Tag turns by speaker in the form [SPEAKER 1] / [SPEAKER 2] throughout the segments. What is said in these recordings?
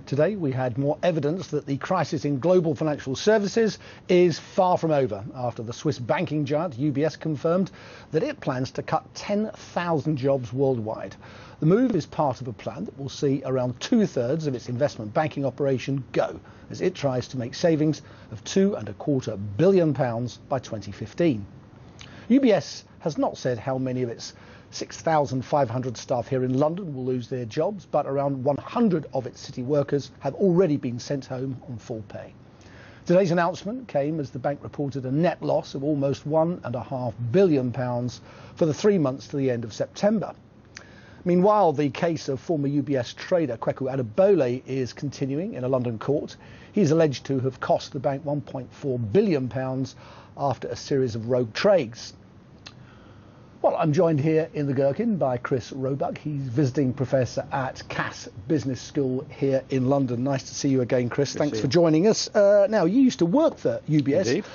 [SPEAKER 1] Today we had more evidence that the crisis in global financial services is far from over after the Swiss banking giant UBS confirmed that it plans to cut 10,000 jobs worldwide. The move is part of a plan that will see around 2/3 of its investment banking operation go as it tries to make savings of £2.25 billion by 2015. UBS has not said how many of its 6,500 staff here in London will lose their jobs, but around 100 of its city workers have already been sent home on full pay. Today's announcement came as the bank reported a net loss of almost £1.5 billion for the 3 months to the end of September. Meanwhile, the case of former UBS trader Kweku Adebole is continuing in a London court. He's alleged to have cost the bank £1.4 billion after a series of rogue trades. Well, I'm joined here in the Gherkin by Chris Roebuck. He's visiting professor at Cass Business School here in London. Nice to see you again, Chris. Thanks for joining us. Now, you used to work for UBS.
[SPEAKER 2] Indeed.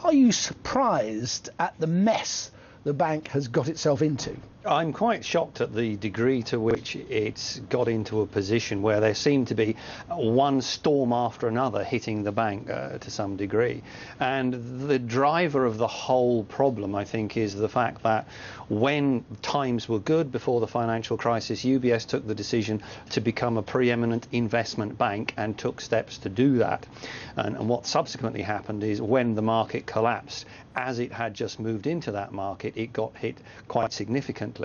[SPEAKER 1] Are you surprised at the mess the bank has got itself into?
[SPEAKER 2] I'm quite shocked at the degree to which it's got into a position where there seemed to be one storm after another hitting the bank to some degree. And the driver of the whole problem, I think, is the fact that when times were good before the financial crisis, UBS took the decision to become a preeminent investment bank and took steps to do that. And what subsequently happened is when the market collapsed, as it had just moved into that market, it got hit quite significantly.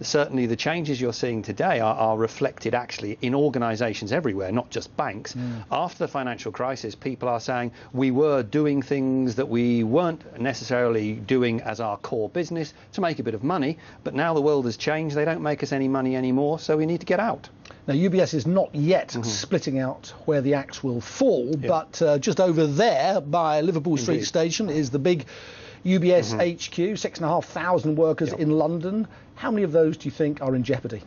[SPEAKER 2] Certainly the changes you're seeing today are reflected actually in organisations everywhere, not just banks. After the financial crisis, people are saying we were doing things that we weren't necessarily doing as our core business to make a bit of money, but now the world has changed, they don't make us any money anymore, so we need to get out.
[SPEAKER 1] Now, UBS is not yet splitting out where the axe will fall, but just over there by Liverpool Street Station is the big UBS HQ, 6,500 workers in London. How many of those do you think are in jeopardy?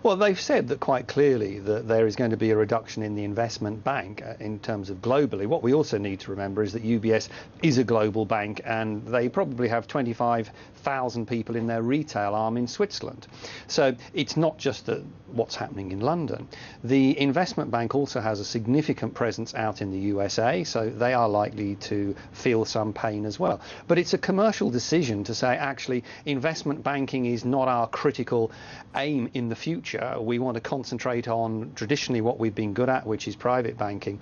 [SPEAKER 2] Well, they've said that quite clearly that there is going to be a reduction in the investment bank in terms of globally. What we also need to remember is that UBS is a global bank and they probably have 25,000 people in their retail arm in Switzerland. So it's not just what's happening in London. The investment bank also has a significant presence out in the USA, so they are likely to feel some pain as well. But it's a commercial decision to say actually investment banking is not our critical aim in the future. We want to concentrate on traditionally what we've been good at, which is private banking,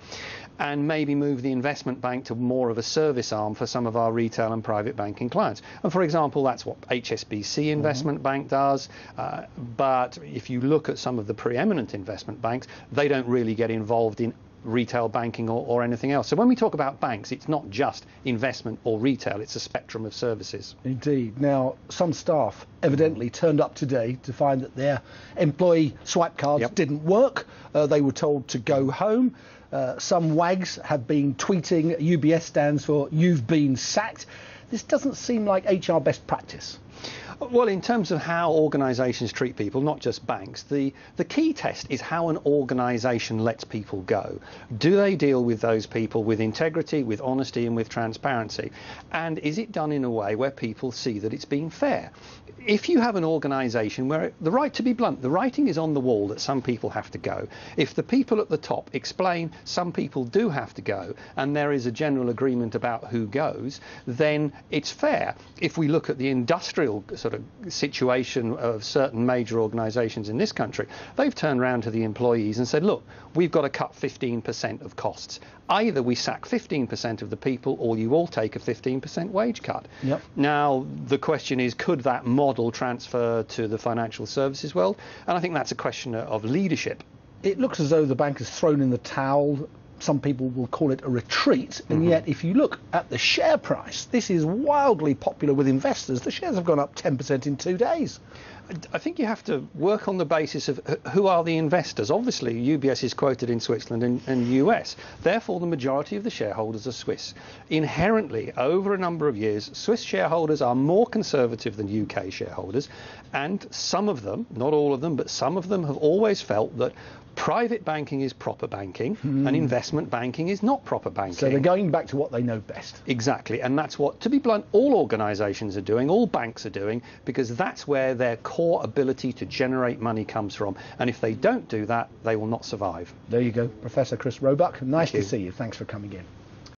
[SPEAKER 2] and maybe move the investment bank to more of a service arm for some of our retail and private banking clients. And for example, that's what HSBC Investment Bank does. But if you look at some of the preeminent investment banks, they don't really get involved in retail banking or anything else. So when we talk about banks, it's not just investment or retail, it's a spectrum of services.
[SPEAKER 1] Indeed. Now, some staff evidently turned up today to find that their employee swipe cards didn't work. They were told to go home. Some wags have been tweeting UBS stands for "You've been sacked." This doesn't seem like HR best practice.
[SPEAKER 2] Well, in terms of how organisations treat people, not just banks, the key test is how an organisation lets people go. Do they deal with those people with integrity, with honesty and with transparency? And is it done in a way where people see that it's being fair? If you have an organisation where, the right to be blunt, the writing is on the wall that some people have to go, if the people at the top explain some people do have to go and there is a general agreement about who goes, then it's fair. If we look at the industrial sort of situation of certain major organisations in this country, they've turned around to the employees and said, look, we've got to cut 15% of costs. Either we sack 15% of the people or you all take a 15% wage cut. Now, the question is, could that model transfer to the financial services world? And I think that's a question of leadership.
[SPEAKER 1] It looks as though the bank has thrown in the towel. Some people will call it a retreat, and yet if you look at the share price, this is wildly popular with investors. The shares have gone up 10% in 2 days.
[SPEAKER 2] I think you have to work on the basis of who are the investors. Obviously, UBS is quoted in Switzerland and US. Therefore, the majority of the shareholders are Swiss. Inherently, over a number of years, Swiss shareholders are more conservative than UK shareholders. And some of them, not all of them, but some of them have always felt that Private banking is proper banking, and investment banking is not proper banking.
[SPEAKER 1] So they're going back to what they know best.
[SPEAKER 2] Exactly, and that's what, to be blunt, all organisations are doing, all banks are doing, because that's where their core ability to generate money comes from. And if they don't do that, they will not survive.
[SPEAKER 1] There you go. Professor Chris Roebuck, nice to see you. Thanks for coming in.